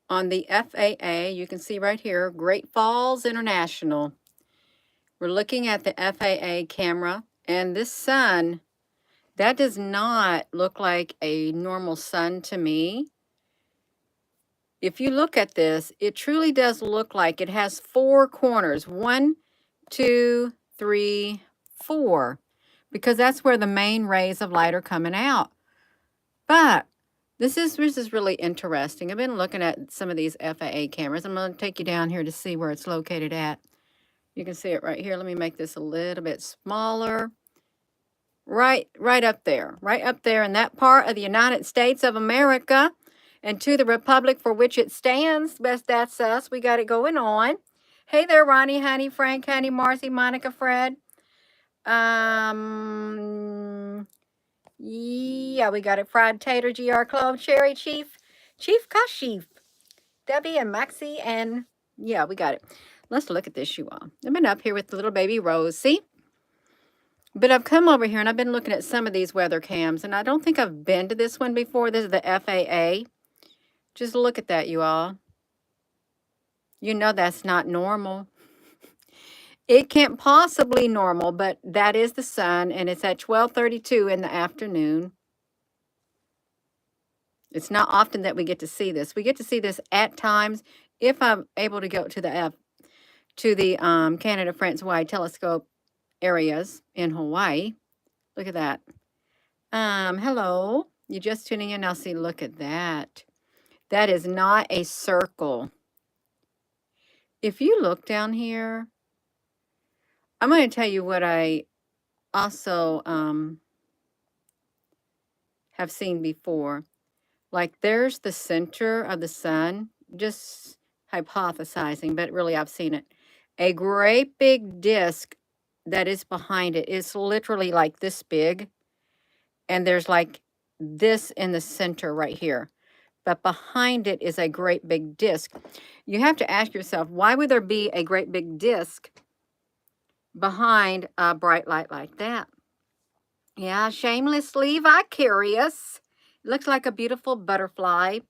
on the FAA. You can see right here, Great Falls International. We're looking at the FAA camera, and this sun, that does not look like a normal sun to me. If you look at this, it truly does look like it has 4 corners. 1, 2, 3, 4. Because that's where the main rays of light are coming out. But this is really interesting. I've been looking at some of these FAA cameras. I'm going to take you down here to see where it's located at. You can see it right here. Let me make this a little bit smaller. Right up there in that part of the United States of America, and to the republic for which it stands. That's us. We got it going on. Hey there, Ronnie, Honey, Frank, Honey, Marcy, Monica, Fred. Yeah, we got it. Fried Tater, GR Clove, Cherry, Chief Kashif, Debbie, and Maxie, and yeah, we got it. Let's look at this, you all. I've been up here with the little baby Rosie. But I've come over here and I've been looking at some of these weather cams, and I don't think I've been to this one before. This is the FAA. Just look at that, you all. You know that's not normal. It can't possibly normal, but that is the sun, and it's at 12:32 in the afternoon. It's not often that we get to see this. We get to see this at times if I'm able to go to the Canada France wide telescope areas in Hawaii. Look at that. Hello. You just tuning in? Now see, look at that. That is not a circle. If you look down here, I'm going to tell you what I also have seen before. Like there's the center of the sun, just hypothesizing, but really I've seen it. A great big disc that is behind it is literally like this big. And there's like this in the center right here. But behind it is a great big disc. You have to ask yourself, why would there be a great big disc behind a bright light like that? Yeah, shamelessly vicarious. It looks like a beautiful butterfly.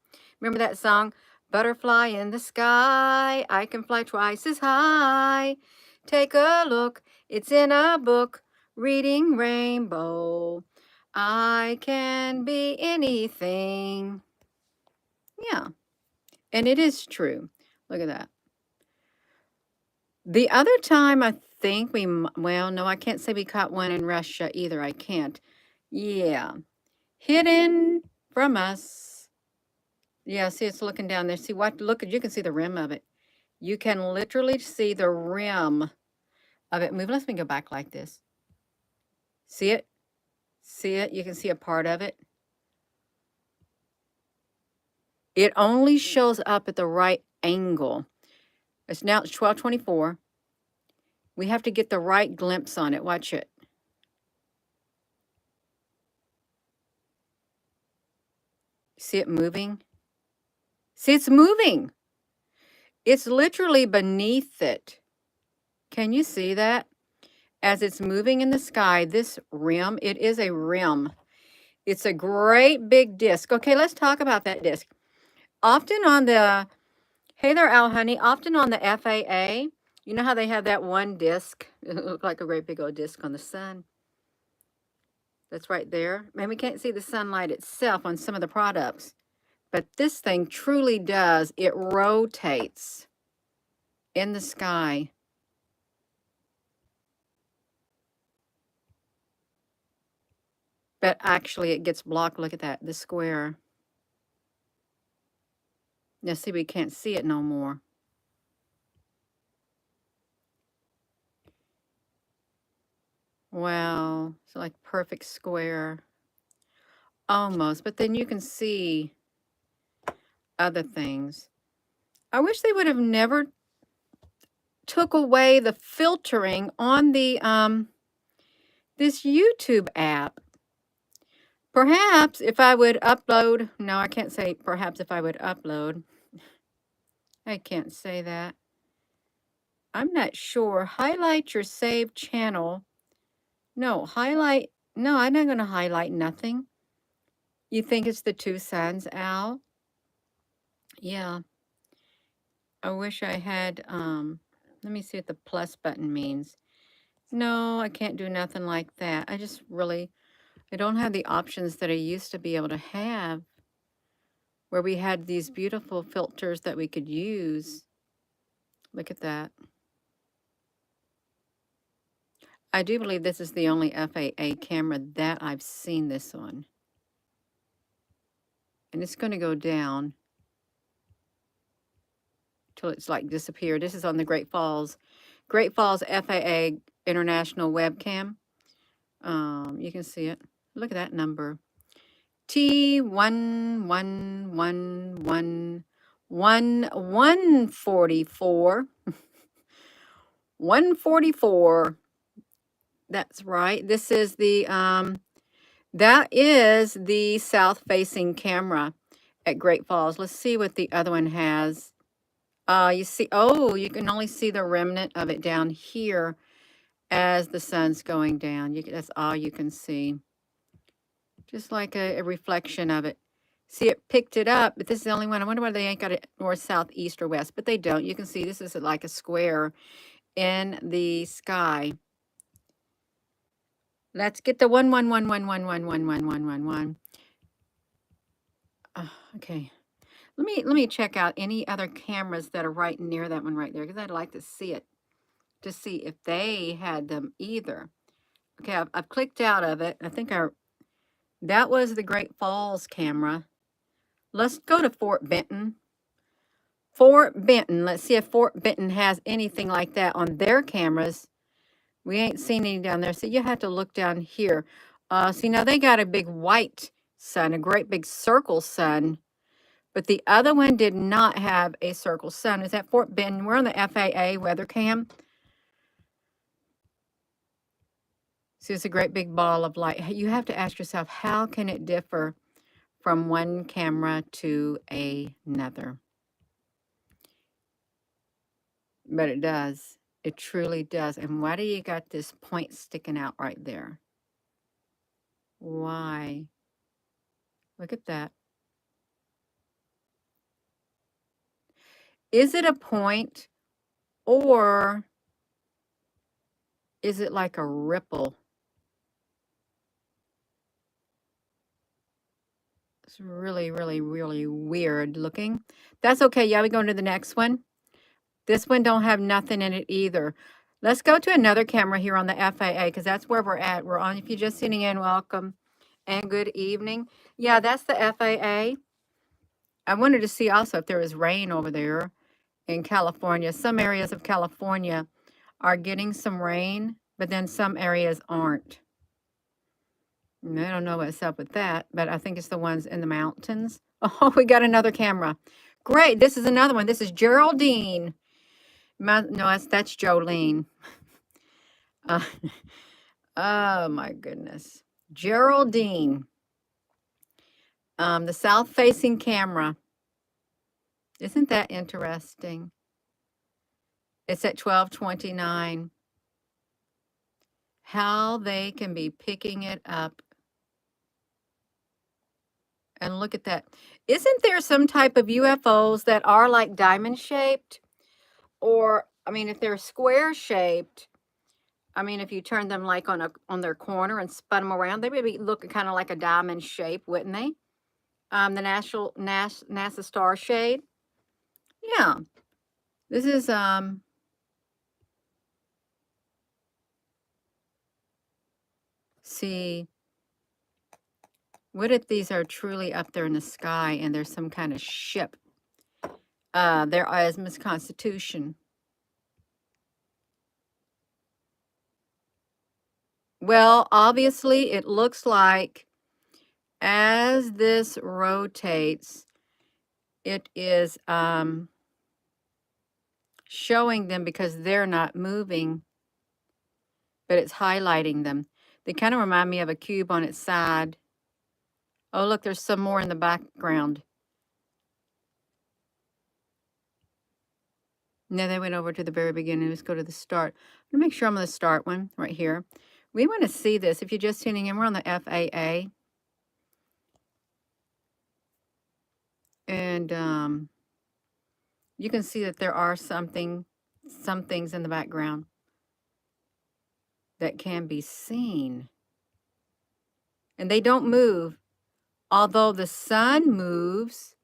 Remember that song? Butterfly in the sky, I can fly twice as high. Take a look, it's in a book, reading rainbow. I can be anything. Yeah, and it is true. Look at that. The other time I think well, no, I can't say we caught one in Russia either. I can't. Yeah. Hidden from us. Yeah, see, it's looking down there. See what? Look, you can see the rim of it. You can literally see the rim of it. Move. Let me go back like this. See it? See it? You can see a part of it. It only shows up at the right angle. It's 12:24. We have to get the right glimpse on it. Watch it. See it moving? See, it's moving. It's literally beneath it. Can you see that? As it's moving in the sky, this rim, it is a rim. It's a great big disc. Okay, let's talk about that disc. Often on the, hey there, Al Honey, often on the FAA, you know how they have that one disc? It looks like a great big old disc on the sun. That's right there. Man, we can't see the sunlight itself on some of the products. But this thing truly does. It rotates in the sky. But actually, it gets blocked. Look at that, the square. Now, see, we can't see it no more. Wow, it's like perfect square. Almost, but then you can see other things. I wish they would have never took away the filtering on the this YouTube app. Perhaps if I would upload, no, I can't say perhaps if I would upload. I can't say that. I'm not sure. Highlight your saved channel. No, highlight. No, I'm not going to highlight nothing. You think it's the two suns, Al? Yeah. I wish I had, let me see what the plus button means. No, I can't do nothing like that. I just really, I don't have the options that I used to be able to have, where we had these beautiful filters that we could use. Look at that. I do believe this is the only FAA camera that I've seen this on. And it's going to go down till it's like disappeared. This is on the Great Falls FAA International webcam. You can see it. Look at that number. T11111144. 144. That's right. This is the that is the south facing camera at Great Falls. Let's see what the other one has. You see, oh, you can only see the remnant of it down here as the sun's going down. That's all you can see. Just like a reflection of it. See, it picked it up, but this is the only one. I wonder why they ain't got it north, south, east, or west, but they don't. You can see this is like a square in the sky. Let's get the 11111111111. Okay. Let me check out any other cameras that are right near that one right there, because I'd like to see it, to see if they had them either. Okay, I've clicked out of it. I think that was the Great Falls camera. Let's go to Fort Benton. Fort Benton. Let's see if Fort Benton has anything like that on their cameras. We ain't seen any down there, so you have to look down here. See, now they got a big white sun, a great big circle sun. But the other one did not have a circle sun. Is that Fort Benton? We're on the FAA weather cam. See, it's a great big ball of light. You have to ask yourself, how can it differ from one camera to another? But it does. It truly does. And why do you got this point sticking out right there? Why? Look at that. Is it a point, or is it like a ripple? It's really, really, really weird looking. That's okay. Yeah, we go to the next one. This one don't have nothing in it either. Let's go to another camera here on the FAA, because that's where we're at. We're on, if you're just sitting in, welcome and good evening. Yeah, that's the FAA. I wanted to see also if there was rain over there in California. Some areas of California are getting some rain, but then some areas aren't. And I don't know what's up with that, but I think it's the ones in the mountains. Oh, we got another camera. Great. This is another one. This is Geraldine. No, that's Jolene. Oh, my goodness. Geraldine. The south-facing camera. Isn't that interesting? It's at 1229. How they can be picking it up. And look at that. Isn't there some type of UFOs that are like diamond-shaped? Or, I mean, if they're square-shaped, I mean, if you turn them like on their corner and spun them around, they would be looking kind of like a diamond shape, wouldn't they? The NASA star shade. Yeah. This is see, what if these are truly up there in the sky and there's some kind of ship? Their Miss Constitution. Well, obviously, it looks like as this rotates, it is showing them because they're not moving, but it's highlighting them. They kind of remind me of a cube on its side. Oh, look, there's some more in the background. No, they went over to the very beginning. Let's go to the start. I'm going to make sure I'm on the start one right here. We want to see this. If you're just tuning in, we're on the FAA. And You can see that there are some things in the background that can be seen. And they don't move. Although the sun moves,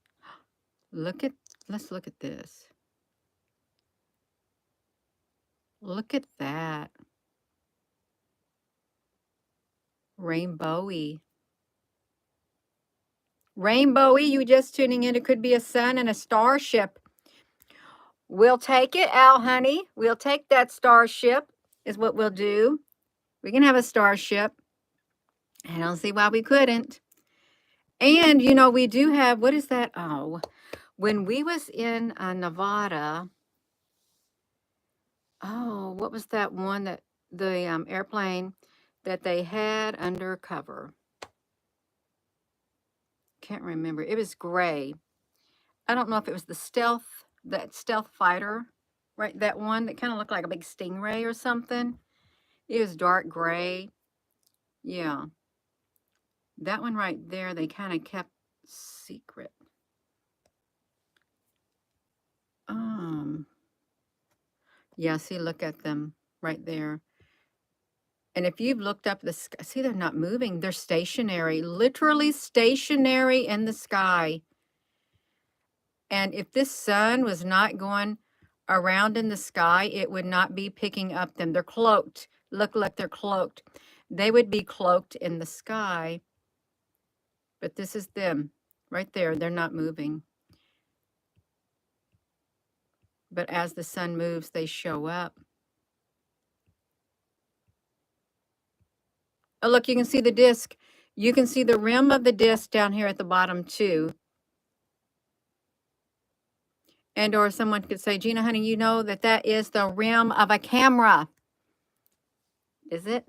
let's look at this. Look at that. Rainbowy. Rainbowy, you just tuning in. It could be a sun and a starship. We'll take it, Al Honey. We'll take that starship, is what we'll do. We can have a starship. I don't see why we couldn't. And, you know, we do have, what is that? Oh, when we was in Nevada, oh, what was that one that the airplane that they had undercover? Can't remember. It was gray. I don't know if it was that stealth fighter, right? That one that kind of looked like a big stingray or something. It was dark gray. Yeah. That one right there, they kind of kept secret. Yeah, see, look at them right there. And if you've looked up the sky, see, they're not moving. They're stationary, literally stationary in the sky. And if this sun was not going around in the sky, it would not be picking up them. They're cloaked. Look, they're cloaked. They would be cloaked in the sky. But this is them right there. They're not moving. But as the sun moves, they show up. Oh, look, you can see the disc. You can see the rim of the disc down here at the bottom, too. And or someone could say, Gina, honey, you know that is the rim of a camera. Is it?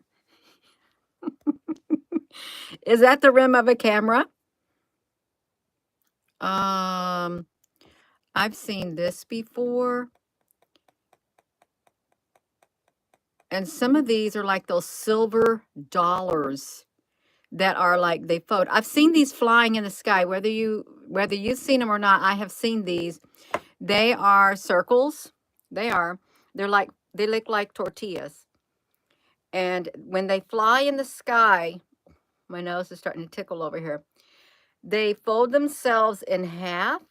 Is that the rim of a camera? I've seen this before. And some of these are like those silver dollars that are like they float. I've seen these flying in the sky. Whether you've seen them or not, I have seen these. They are circles. They look like tortillas. And when they fly in the sky, my nose is starting to tickle over here. They fold themselves in half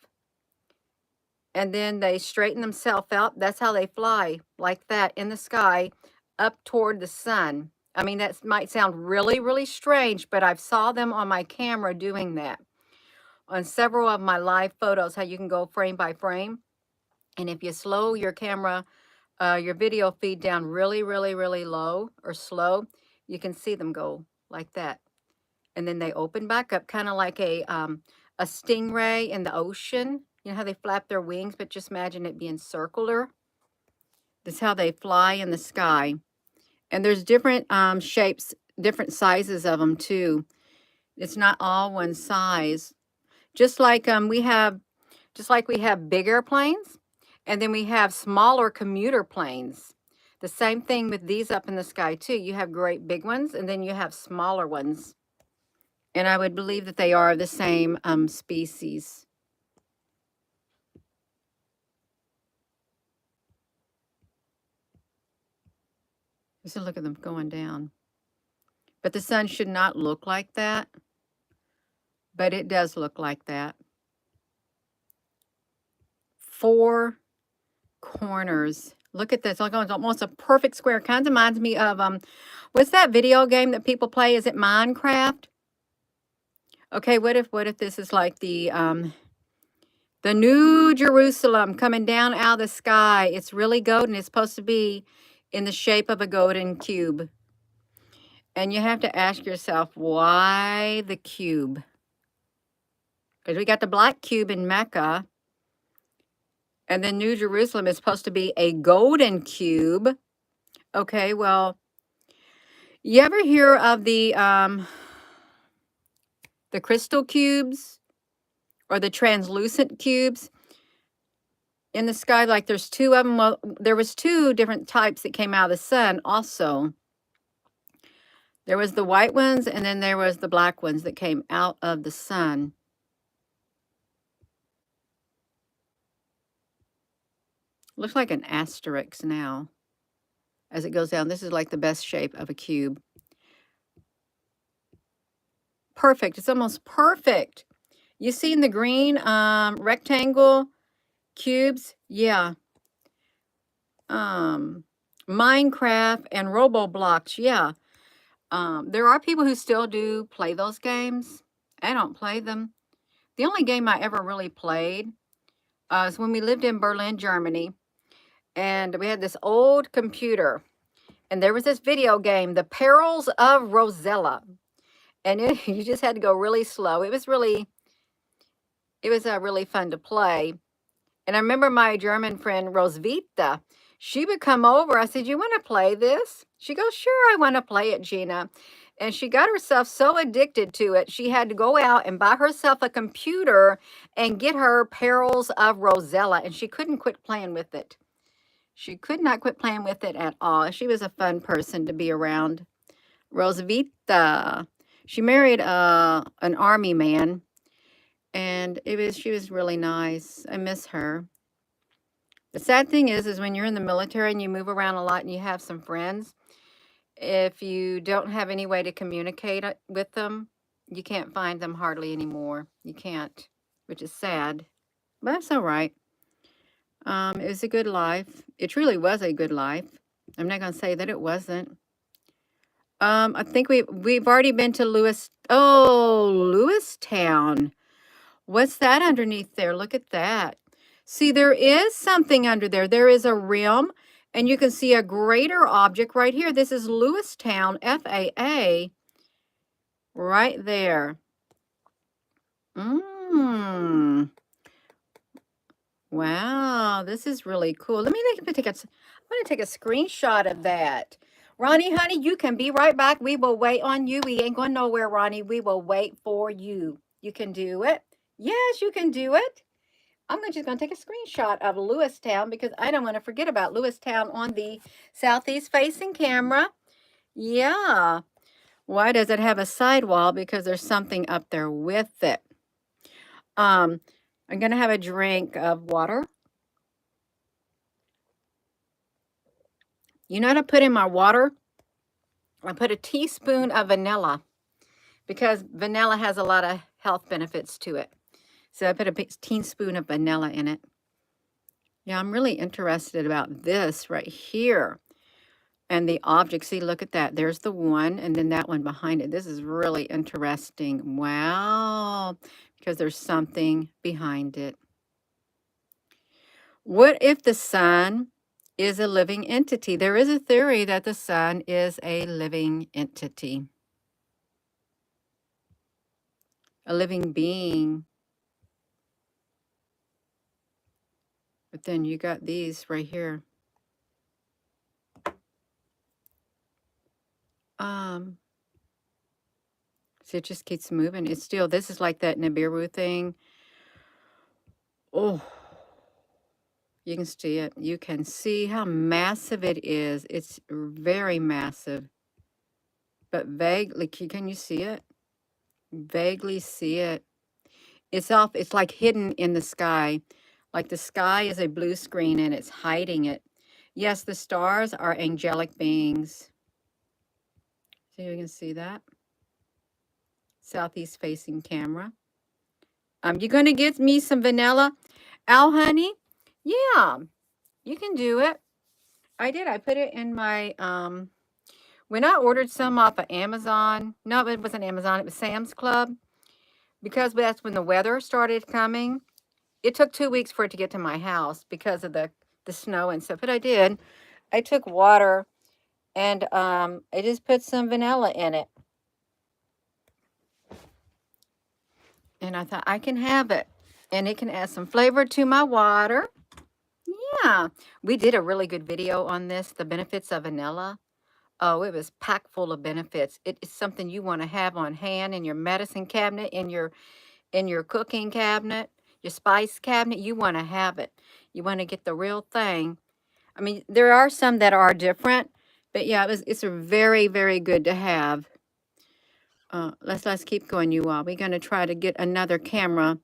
and then they straighten themselves out. That's how they fly, like that in the sky up toward the sun. I mean, that might sound really, really strange, but I've saw them on my camera doing that. On several of my live photos, how you can go frame by frame. And if you slow your camera, your video feed down really, really, really low or slow, you can see them go like that. And then they open back up, kind of like a stingray in the ocean. You know how they flap their wings, but just imagine it being circular. That's how they fly in the sky. And there's different shapes, different sizes of them too. It's not all one size. Just like we have big airplanes, and then we have smaller commuter planes. The same thing with these up in the sky too. You have great big ones, and then you have smaller ones. And I would believe that they are the same species. Just look at them going down. But the sun should not look like that. But it does look like that. 4 corners. Look at this. It's almost a perfect square. Kind of reminds me of, what's that video game that people play? Is it Minecraft? Okay, what if this is like the New Jerusalem coming down out of the sky? It's really golden. It's supposed to be in the shape of a golden cube. And you have to ask yourself, why the cube? Because we got the black cube in Mecca. And then New Jerusalem is supposed to be a golden cube. Okay, well, you ever hear of the crystal cubes or the translucent cubes in the sky? Like there's 2 of them. Well, there was 2 different types that came out of the sun also. There was the white ones, and then there was the black ones that came out of the sun. Looks like an asterisk now as it goes down. This is like the best shape of a cube. Perfect. It's almost perfect. You seen the green rectangle cubes? Yeah. Minecraft and Roboblocks. Yeah. There are people who still do play those games. I don't play them. The only game I ever really played is when we lived in Berlin, Germany, and we had this old computer, and there was this video game, The Perils of Rosella, and you just had to go really slow. It was really fun to play. And I remember my German friend Roswitha, she would come over. I said, "You want to play this?" She goes, "Sure, I want to play it, Gina." And she got herself so addicted to it, she had to go out and buy herself a computer and get her Perils of Rosella. And she couldn't quit playing with it. She could not quit playing with it at all. She was a fun person to be around. Roswitha. She married an army man, and she was really nice. I miss her. The sad thing is when you're in the military and you move around a lot and you have some friends, if you don't have any way to communicate with them, you can't find them hardly anymore. You can't, which is sad, but that's all right. It was a good life. It truly was a good life. I'm not going to say that it wasn't. I think we've already been to Lewistown. What's that underneath there? Look at that. See, there is something under there. There is a rim, and you can see a greater object right here. This is Lewistown, FAA, right there. Wow, this is really cool. I'm going to take a screenshot of that. Ronnie, honey, you can be right back. We will wait on you. We ain't going nowhere, Ronnie. We will wait for you. You can do it. Yes, you can do it. I'm just going to take a screenshot of Lewistown because I don't want to forget about Lewistown on the southeast facing camera. Yeah. Why does it have a sidewall? Because there's something up there with it. I'm going to have a drink of water. You know what I put in my water? I put a teaspoon of vanilla because vanilla has a lot of health benefits to it. So I put a teaspoon of vanilla in it. Yeah, I'm really interested about this right here. And the object, see, look at that. There's the one, and then that one behind it. This is really interesting. Wow, because there's something behind it. What if the sun is a living entity? There is a theory that the sun is a living entity, a living being. But then you got these right here. See, it just keeps moving. It's still, this is like that Nibiru thing. Oh, you can see it. You can see how massive it is. It's very massive. But vaguely, can you see it? Vaguely see it. It's like hidden in the sky. Like the sky is a blue screen and it's hiding it. Yes, the stars are angelic beings. So you can see that. Southeast facing camera. You're going to get me some vanilla? Al, honey? Yeah, you can do it. I did. I put it in my, when I ordered some off of Amazon, no, it wasn't Amazon, it was Sam's Club, because that's when the weather started coming. It took 2 weeks for it to get to my house because of the snow and stuff, but I did. I took water and I just put some vanilla in it. And I thought I can have it. And it can add some flavor to my water. Yeah, we did a really good video on this, the benefits of vanilla. Oh, it was packed full of benefits. It is something you want to have on hand in your medicine cabinet, in your cooking cabinet, your spice cabinet. You want to have it. You want to get the real thing. I mean, there are some that are different, but yeah, it's very, very good to have. Let's keep going, you all. We're going to try to get another camera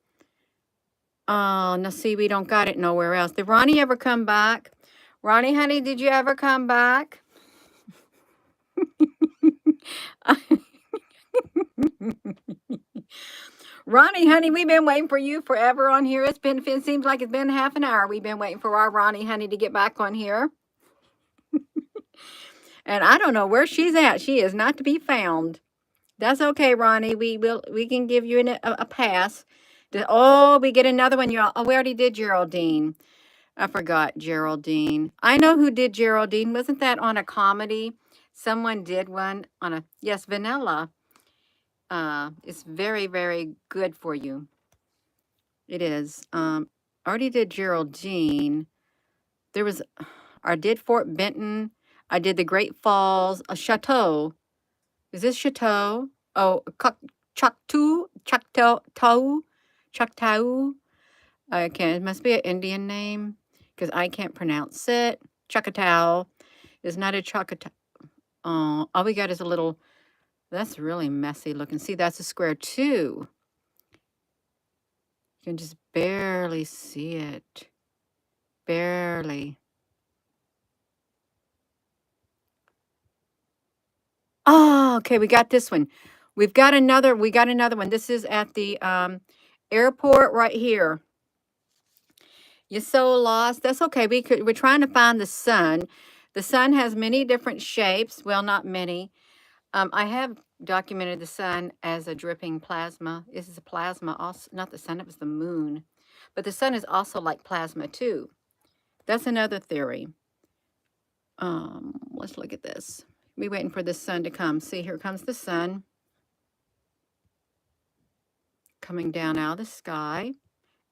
Oh, now see, we don't got it nowhere else. Did Ronnie ever come back? Ronnie, honey, did you ever come back? Ronnie, honey, we've been waiting for you forever on here. It seems like it's been half an hour. We've been waiting for our Ronnie, honey, to get back on here. And I don't know where she's at. She is not to be found. That's okay, Ronnie. We can give you a pass. Oh, we get another one. Oh, we already did Geraldine. I forgot Geraldine. I know who did Geraldine. Wasn't that on a comedy? Someone did one on a, yes, vanilla. It's very, very good for you. It is. Already did Geraldine. There was, I did Fort Benton. I did the Great Falls, a Chateau. Is this Chateau? Oh, Choctaw. I can't. It must be an Indian name because I can't pronounce it. Choctaw is not a Choctaw. Oh, all we got is a little. That's really messy looking. See, that's a square too. You can just barely see it. Barely. Oh, okay. We got this one. We got another one. This is at the airport right here. You're so lost. That's okay. We're trying to find the sun. The sun has many different shapes. Well, not many. I have documented the sun as a dripping plasma. This is a plasma, also not the sun, it was the moon. But the sun is also like plasma too. That's another theory. Let's look at this. We're waiting for the sun to come. See, here comes the sun. Coming down out of the sky.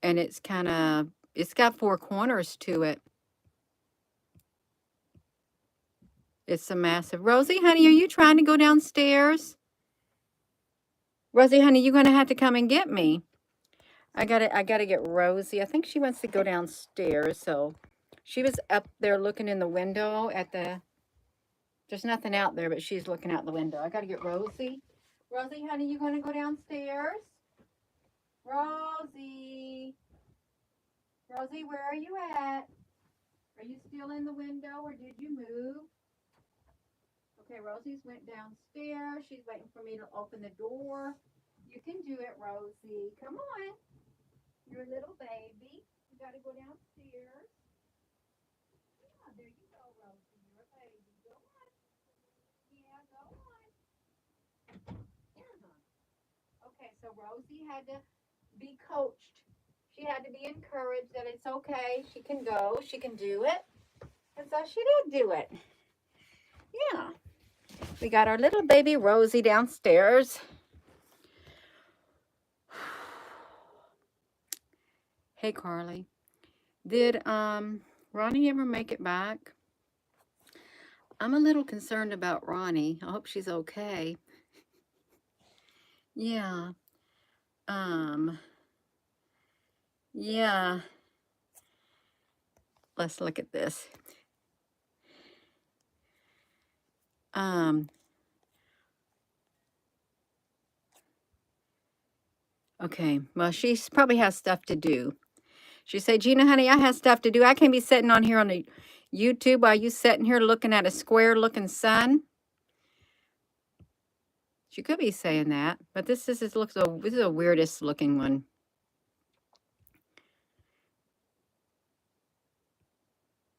And it's got four corners to it. It's a massive. Rosie, honey, are you trying to go downstairs? Rosie, honey, you're going to have to come and get me. I gotta get Rosie. I think she wants to go downstairs. So she was up there looking in the window at the, there's nothing out there, but she's looking out the window. I gotta get Rosie. Rosie, honey, you gonna go downstairs? Rosie. Rosie, where are you at? Are you still in the window or did you move? Okay, Rosie's went downstairs. She's waiting for me to open the door. You can do it, Rosie. Come on. You're a little baby. You got to go downstairs. Yeah, there you go, Rosie. You're a baby. Go on. Yeah, go on. Okay, so Rosie had to be coached. She had to be encouraged that it's okay. She can go. She can do it. And so she did do it. Yeah. We got our little baby Rosie downstairs. Hey, Carly. Did Ronnie ever make it back? I'm a little concerned about Ronnie. I hope she's okay. Yeah. Yeah. Let's look at this. Okay. Well, she probably has stuff to do. She said, Gina, honey, I have stuff to do. I can't be sitting on here on the YouTube while you sitting here looking at a square-looking sun. She could be saying that, but this is the weirdest looking one.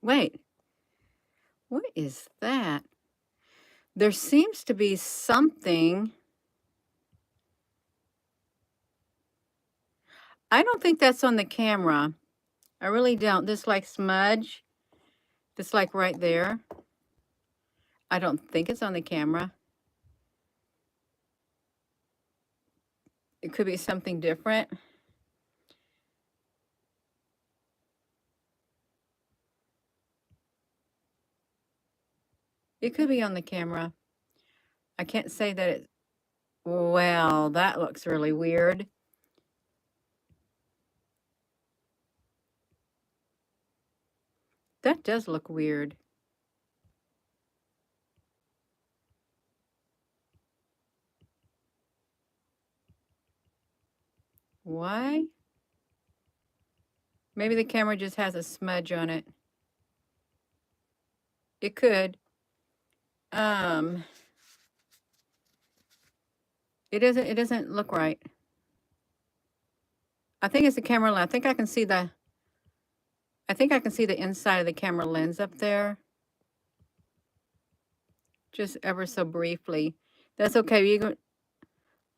Wait, what is that? There seems to be something. I don't think that's on the camera. I really don't. This like smudge. This like right there. I don't think it's on the camera. It could be something different. It could be on the camera. I can't say that it. Well, that looks really weird. That does look weird. Why? Maybe the camera just has a smudge on it. It could. It doesn't look right. I think it's the camera lens. I think I can see the inside of the camera lens up there. Just ever so briefly. That's okay. Let's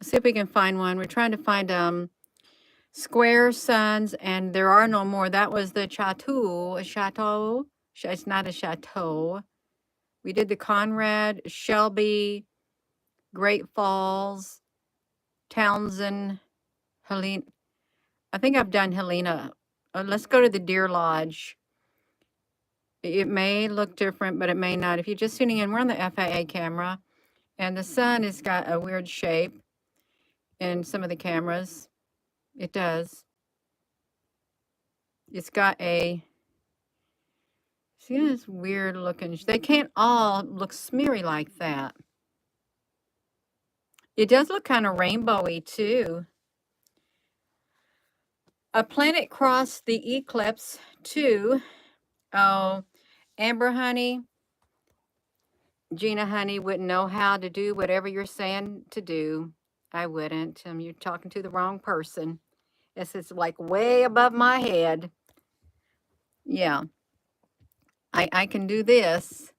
see if we can find one. We're trying to find square suns, and there are no more. That was the chateau. A chateau. It's not a chateau. We did the Conrad, Shelby, Great Falls, Townsend, Helena. I think I've done Helena. Let's go to the Deer Lodge. It may look different, but it may not. If you're just tuning in, we're on the FAA camera, and the sun has got a weird shape in some of the cameras. It does. It's got a, see this weird looking, they can't all look smeary like that. It does look kind of rainbowy too. A planet crossed the eclipse too. Oh, Amber Honey, Gina Honey wouldn't know how to do whatever you're saying to do. I wouldn't. You're talking to the wrong person. It's like way above my head. Yeah. I can do this,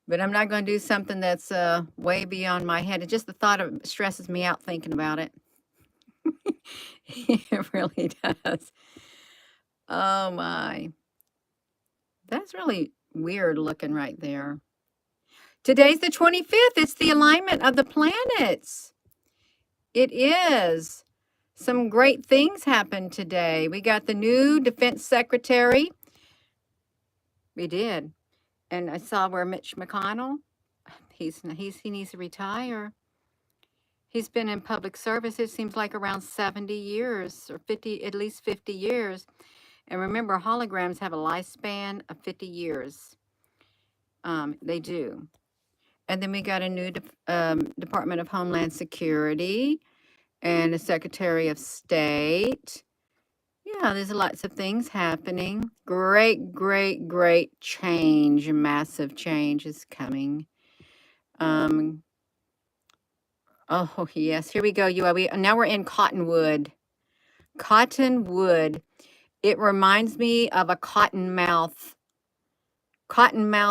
but I'm not going to do something that's way beyond my head. It's just the thought of it stresses me out thinking about it. It really does. Oh my. That's really weird looking right there. Today's the 25th. It's the alignment of the planets. It is. Some great things happened today. We got the new defense secretary. We did. And I saw where Mitch McConnell, he needs to retire. He's been in public service, it seems like around 70 years or 50, at least 50 years. And remember, holograms have a lifespan of 50 years. They do. And then we got a new Department of Homeland Security and a Secretary of State. Yeah, there's lots of things happening. Great, great, great change. Massive change is coming. Oh, yes. Here we go. Now we're in Cottonwood. Cottonwood. It reminds me of a cottonmouth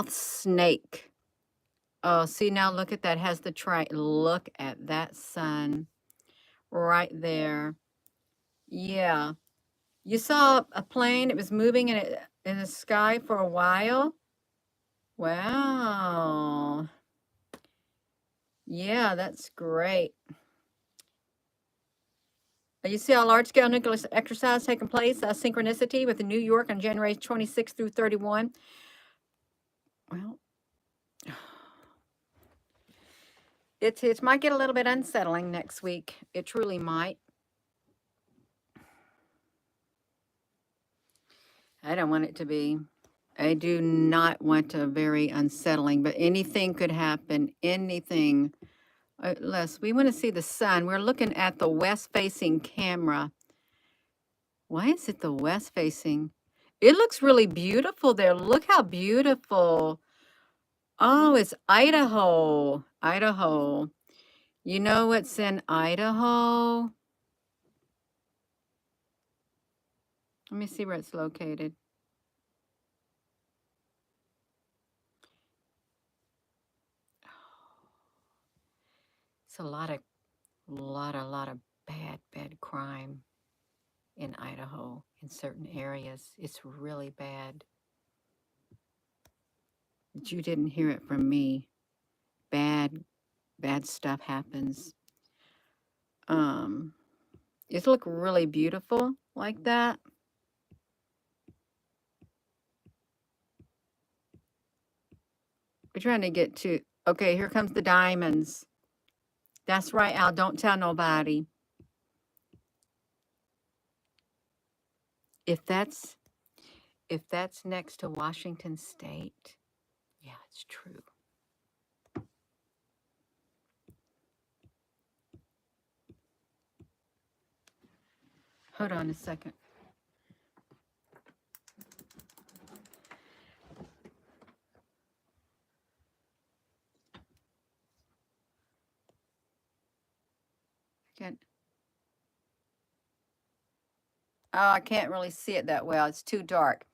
snake. Oh, see now, look at that. Has the look at that sun right there. Yeah. You saw a plane. It was moving in the sky for a while. Wow. Yeah, that's great. You see a large-scale nuclear exercise taking place, synchronicity with New York on January 26 through 31. Well, it might get a little bit unsettling next week. It truly might. I don't want it to be. I do not want a very unsettling, but anything could happen. Anything. Les, we want to see the sun. We're looking at the west-facing camera. Why is it the west-facing? It looks really beautiful there. Look how beautiful. Oh, it's Idaho. Idaho. You know what's in Idaho? Let me see where it's located. It's a lot of bad crime in Idaho in certain areas. It's really bad. But you didn't hear it from me. Bad stuff happens. It look really beautiful like that. We're trying to get to, okay, here comes the diamonds. That's right, Al, don't tell nobody. If that's next to Washington State, yeah, it's true. Hold on a second. second. Oh, I can't really see it that well. It's too dark.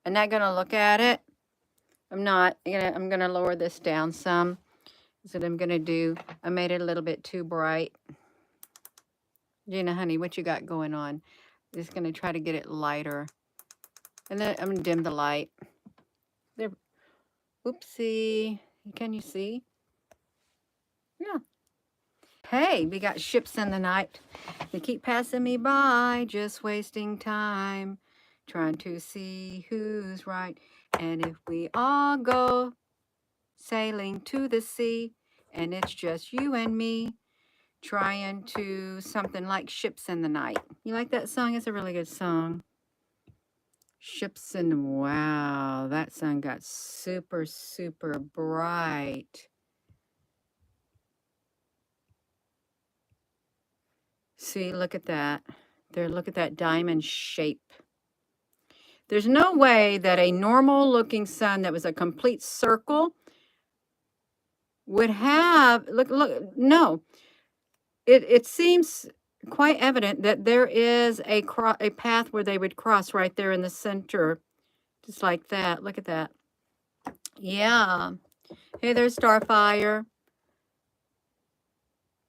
I'm not going to look at it. I'm not. I'm going to lower this down some. That's what I'm going to do. I made it a little bit too bright. Gina, honey, what you got going on? Just going to try to get it lighter. And then I'm going to dim the light. There. Oopsie. Can you see? Yeah. Hey, we got ships in the night. They keep passing me by, just wasting time, trying to see who's right. And if we all go sailing to the sea, and it's just you and me, trying to something like Ships in the Night. You like that song? It's a really good song. Ships in, wow, that sun got super, super bright. See, look at that. There, look at that diamond shape. There's no way that a normal looking sun that was a complete circle would have, look, no. It seems quite evident that there is a path where they would cross right there in the center. Just like that. Look at that. Yeah. Hey, there's Starfire.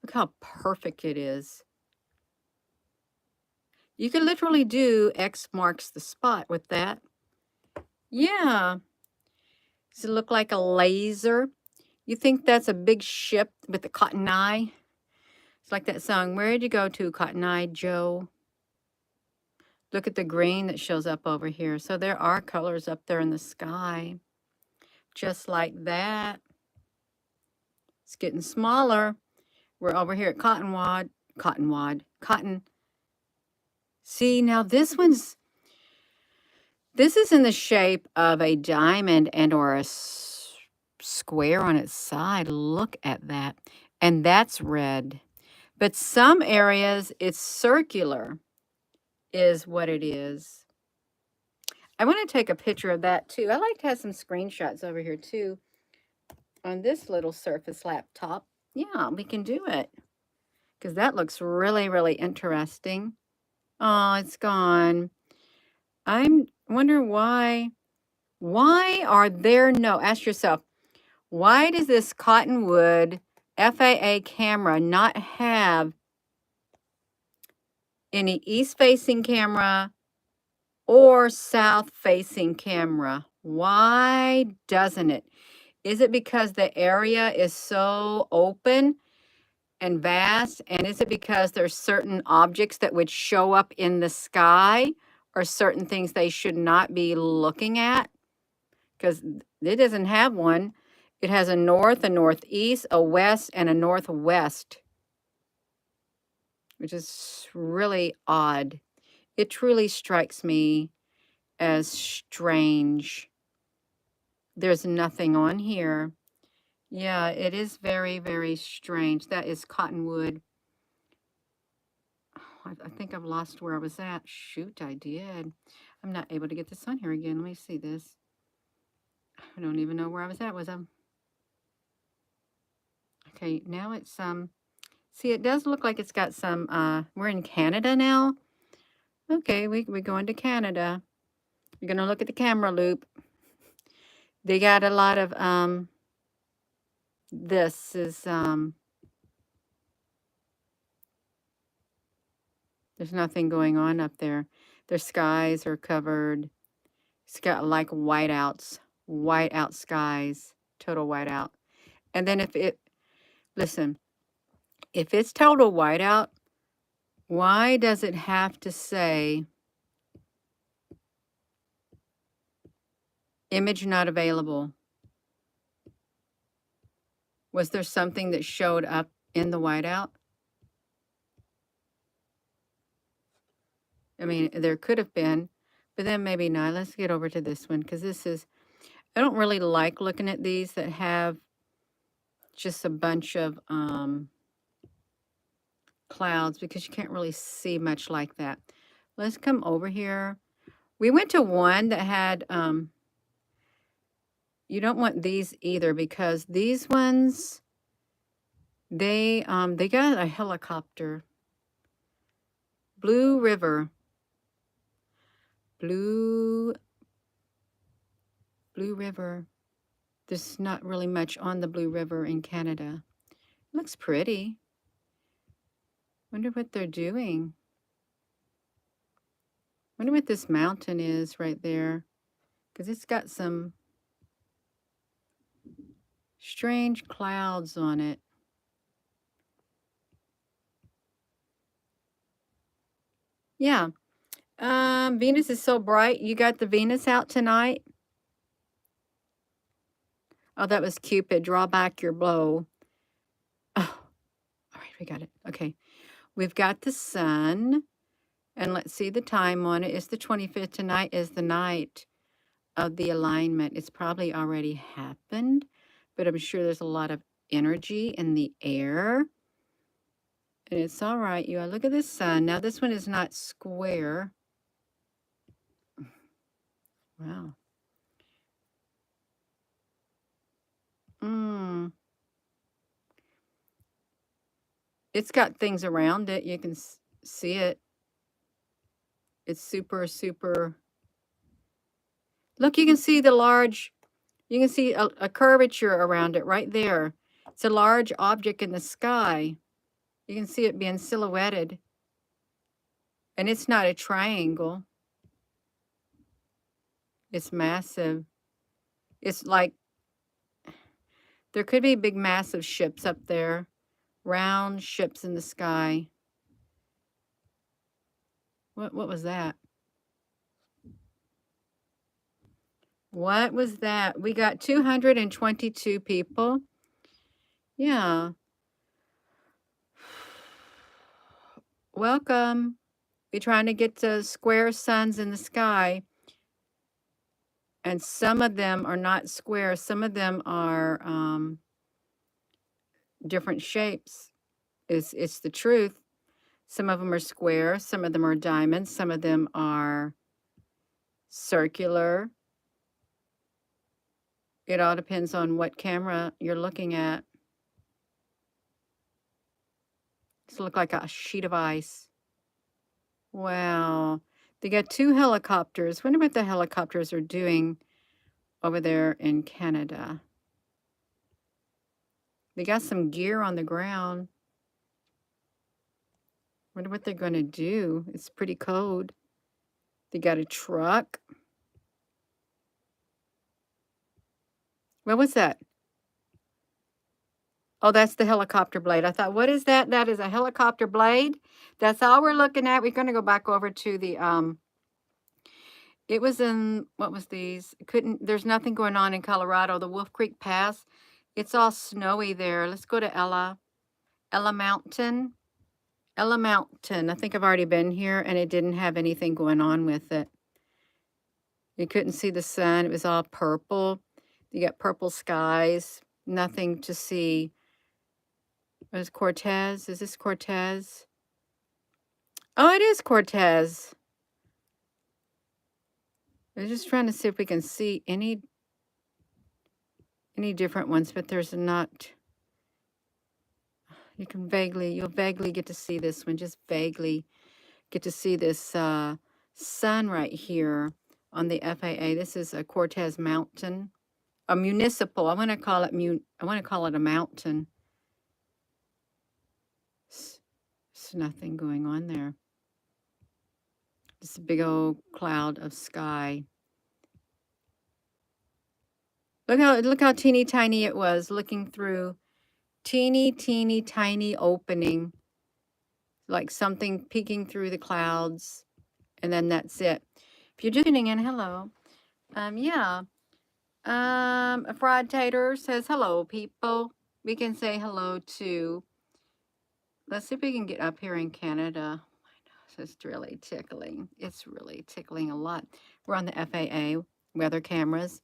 Look how perfect it is. You could literally do X marks the spot with that. Yeah. Does it look like a laser? You think that's a big ship with a cotton eye? It's like that song, Where'd You Go To, Cotton Eye Joe? Look at the green that shows up over here. So there are colors up there in the sky. Just like that. It's getting smaller. We're over here at Cotton. See, now this is in the shape of a diamond and or a square on its side. Look at that. And that's red. But some areas, it's circular is what it is. I want to take a picture of that too. I like to have some screenshots over here too on this little Surface laptop. Yeah, we can do it because that looks really, really interesting. Oh, it's gone. I wonder why. Why are there no, ask yourself, why does this Cottonwood FAA camera not have any east-facing camera or south-facing camera? Why doesn't it? Is it because the area is so open and vast? And is it because there's certain objects that would show up in the sky or certain things they should not be looking at? Because it doesn't have one. It has a north, a northeast, a west, and a northwest, which is really odd. It truly strikes me as strange. There's nothing on here. Yeah, it is very, very strange. That is Cottonwood. Oh, I think I've lost where I was at. Shoot, I did. I'm not able to get this on here again. Let me see this. I don't even know where I was at. Was I? Okay, now it's see, it does look like it's got some, we're in Canada now. Okay, we're going to Canada. You're going to look at the camera loop. They got a lot of, this is, there's nothing going on up there. Their skies are covered. It's got like whiteouts, whiteout skies, total whiteout. And then listen, if it's total whiteout, why does it have to say image not available? Was there something that showed up in the whiteout? I mean, there could have been, but then maybe not. Let's get over to this one because this is, I don't really like looking at these that have just a bunch of clouds because you can't really see much like that. Let's come over here. We went to one that had, you don't want these either because these ones, they got a helicopter. Blue River. Blue River. There's not really much on the Blue River in Canada. Looks pretty. Wonder what they're doing. Wonder what this mountain is right there. Because it's got some strange clouds on it. Yeah. Venus is so bright. You got the Venus out tonight? Oh, that was Cupid. Draw back your bow. Oh, all right, we got it. Okay. We've got the sun. And let's see the time on it. It's the 25th. Tonight is the night of the alignment. It's probably already happened, but I'm sure there's a lot of energy in the air. And it's all right. You look at the sun. Now, this one is not square. Wow. It's got things around it. You can see it. It's super, super. Look, you can see the large, you can see a curvature around it right there. It's a large object in the sky. You can see it being silhouetted. And it's not a triangle. It's massive. It's like, there could be big, massive ships up there. Round ships in the sky. What was that? What was that? We got 222 people. Yeah. Welcome. We're trying to get to square suns in the sky. And some of them are not square. Some of them are different shapes. It's the truth. Some of them are square. Some of them are diamonds. Some of them are circular. It all depends on what camera you're looking at. This looks like a sheet of ice. Wow. They got 2 helicopters. Wonder what the helicopters are doing over there in Canada. They got some gear on the ground. Wonder what they're going to do. It's pretty cold. They got a truck. What was that? Oh, that's the helicopter blade. I thought, what is that? That is a helicopter blade. That's all we're looking at. We're going to go back over to the, it was in, what was these? There's nothing going on in Colorado. The Wolf Creek Pass. It's all snowy there. Let's go to Ella Mountain. Ella Mountain. I think I've already been here and it didn't have anything going on with it. You couldn't see the sun. It was all purple. You got purple skies. Nothing to see. What is Cortez? Is this Cortez? Oh, it is Cortez. I'm just trying to see if we can see any different ones, but there's not. You'll vaguely get to see this one. Just vaguely get to see this sun right here on the FAA. This is a Cortez Mountain, a municipal. I want to call it a mountain. There's nothing going on there. Just a big old cloud of sky. Look how teeny tiny it was, looking through teeny tiny opening, like something peeking through the clouds, and then that's it. If you're just tuning in, hello. A fried tater says hello, people. We can say hello to. Let's see if we can get up here in Canada. Oh my gosh, it's really tickling. It's really tickling a lot. We're on the FAA weather cameras.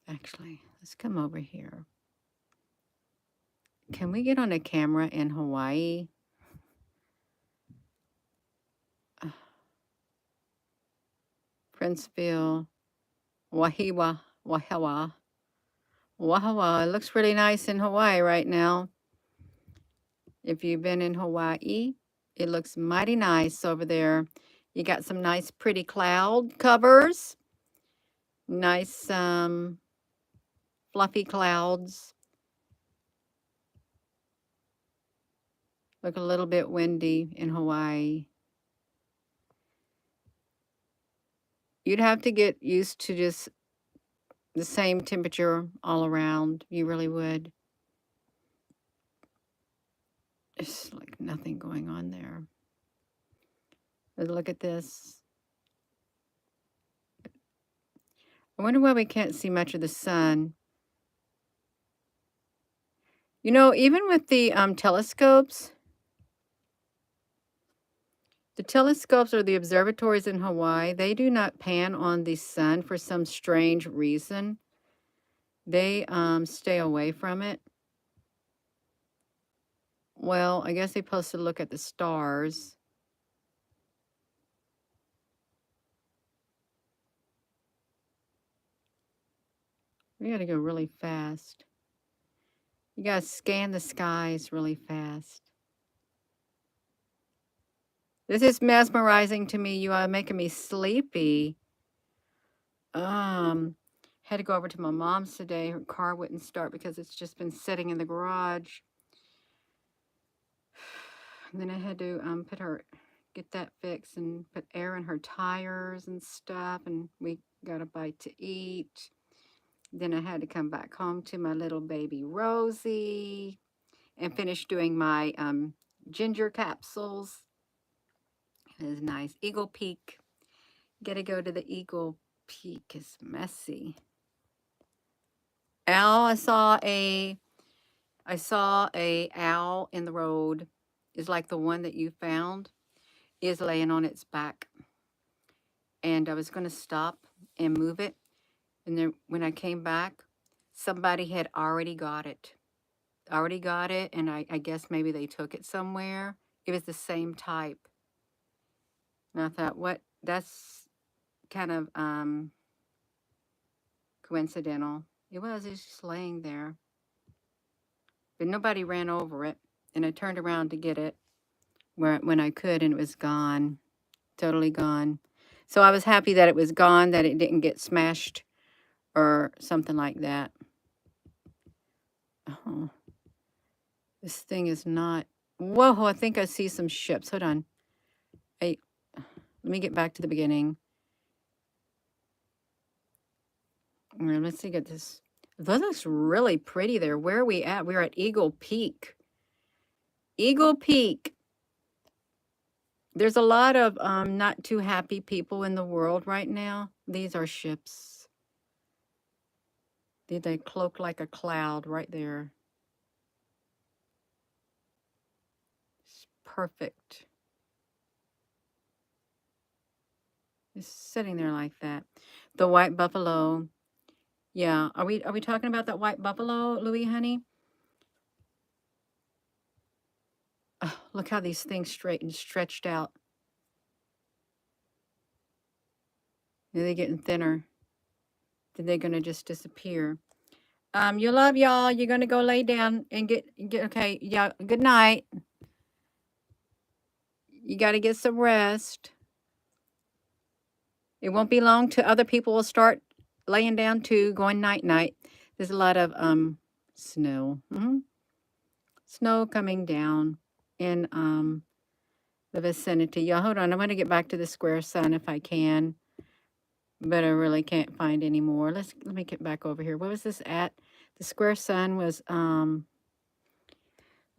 Actually, let's come over here. Can we get on a camera in Hawaii? Princeville, Wahiawa. It looks really nice in Hawaii right now. If you've been in Hawaii, It looks mighty nice over there. You got some nice pretty cloud covers. Nice fluffy clouds. Look a little bit windy in Hawaii. You'd have to get used to just the same temperature all around. You really would. There's like nothing going on there. But look at this. I wonder why we can't see much of the sun. You know, even with the telescopes or the observatories in Hawaii, they do not pan on the sun for some strange reason. They stay away from it. Well, I guess they're supposed to look at the stars. We got to go really fast. You got to scan the skies really fast. This is mesmerizing to me. You are making me sleepy. Had to go over to my mom's today. Her car wouldn't start because it's just been sitting in the garage. And then I had to get that fixed and put air in her tires and stuff. And we got a bite to eat. Then I had to come back home to my little baby Rosie and finish doing my ginger capsules. It is nice. Eagle Peak. Gotta go to the Eagle Peak. It's messy. Owl, I saw a owl in the road. Is like the one that you found. Is laying on its back. And I was going to stop and move it. And then when I came back, somebody had already got it. And I guess maybe they took it somewhere. It was the same type. And I thought, what? That's kind of coincidental. It's just laying there. But nobody ran over it. And I turned around to get it when I could, and it was gone. Totally gone. So I was happy that it was gone, that it didn't get smashed or something like that. Oh, this thing is not. Whoa, I think I see some ships. Hold on. Let me get back to the beginning. Let's see, get this. That looks really pretty there. Where are we at? We're at Eagle Peak. Eagle Peak. There's a lot of not too happy people in the world right now. These are ships. They cloak like a cloud right there. It's perfect. Just sitting there like that. The white buffalo. Yeah. Are we talking about that white buffalo, Louie Honey? Oh, look how these things stretched out. They're getting thinner. Then they're gonna just disappear. You love y'all. You're gonna go lay down and get okay. Yeah. Good night. You got to get some rest. It won't be long till other people will start laying down too, going night-night. There's a lot of snow. Snow coming down in the vicinity. Y'all, hold on. I'm going to get back to the square sun if I can. But I really can't find any more. Let me get back over here. What was this at? The square sun was, let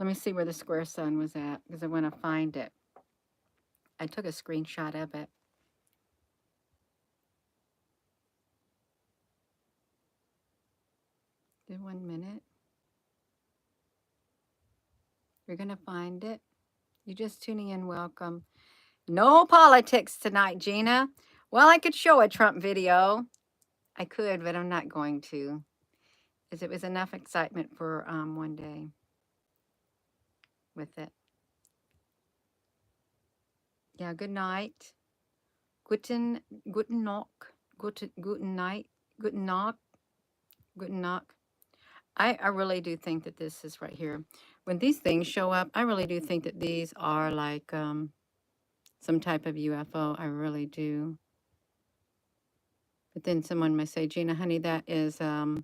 me see where the square sun was at because I want to find it. I took a screenshot of it. Give 1 minute. You're going to find it. You're just tuning in. Welcome. No politics tonight, Gina. Well, I could show a Trump video. I could, but I'm not going to. Because it was enough excitement for one day with it. Yeah, good night. Guten Nacht. Guten night. Guten Nacht. Guten Nacht. I really do think that this is right here. When these things show up, I really do think that these are like some type of UFO. I really do. But then someone may say, Gina, honey, that is a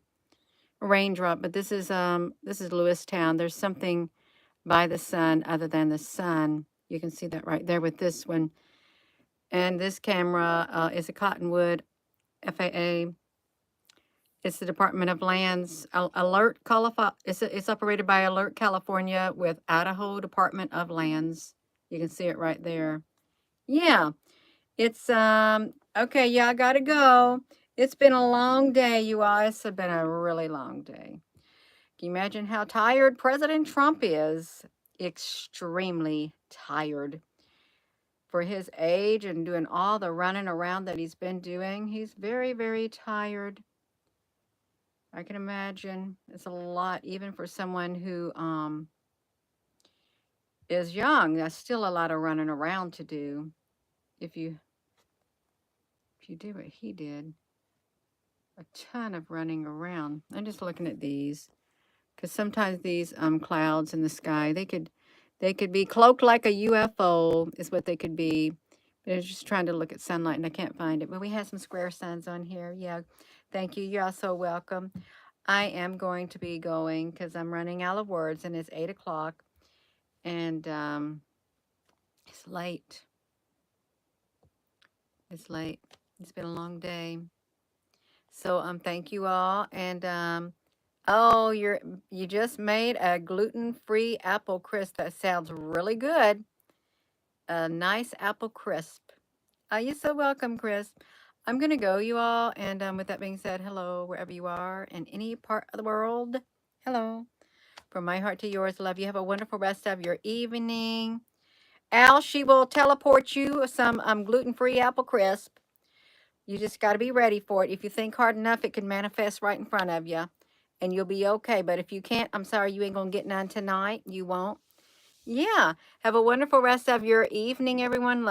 raindrop. But this is Lewistown. There's something by the sun other than the sun. You can see that right there with this one. And this camera is a Cottonwood FAA. It's the Department of Lands Alert. It's operated by Alert California with Idaho Department of Lands. You can see it right there. Yeah, it's okay. Yeah, I gotta go. It's been a long day, you all. It's been a really long day. Can you imagine how tired President Trump is? Extremely tired. For his age and doing all the running around that he's been doing, he's very, very tired. I can imagine it's a lot, even for someone who is young. That's still a lot of running around to do. If you do what he did, a ton of running around. I'm just looking at these because sometimes these clouds in the sky they could be cloaked like a UFO is what they could be. They're just trying to look at sunlight and I can't find it. But we have some square suns on here. Yeah, thank you. You're all so welcome. I am going to be going because I'm running out of words and it's 8 o'clock and it's late. It's late. It's been a long day. So thank you all. And oh, you just made a gluten-free apple crisp. That sounds really good. A nice apple crisp. You're so welcome, Chris. I'm gonna go, you all. And with that being said, hello wherever you are in any part of the world. Hello. From my heart to yours, love you. Have a wonderful rest of your evening. Al, she will teleport you some gluten-free apple crisp. You just got to be ready for it. If you think hard enough, it can manifest right in front of you, and you'll be okay. But if you can't, I'm sorry, you ain't going to get none tonight. You won't. Yeah. Have a wonderful rest of your evening, everyone.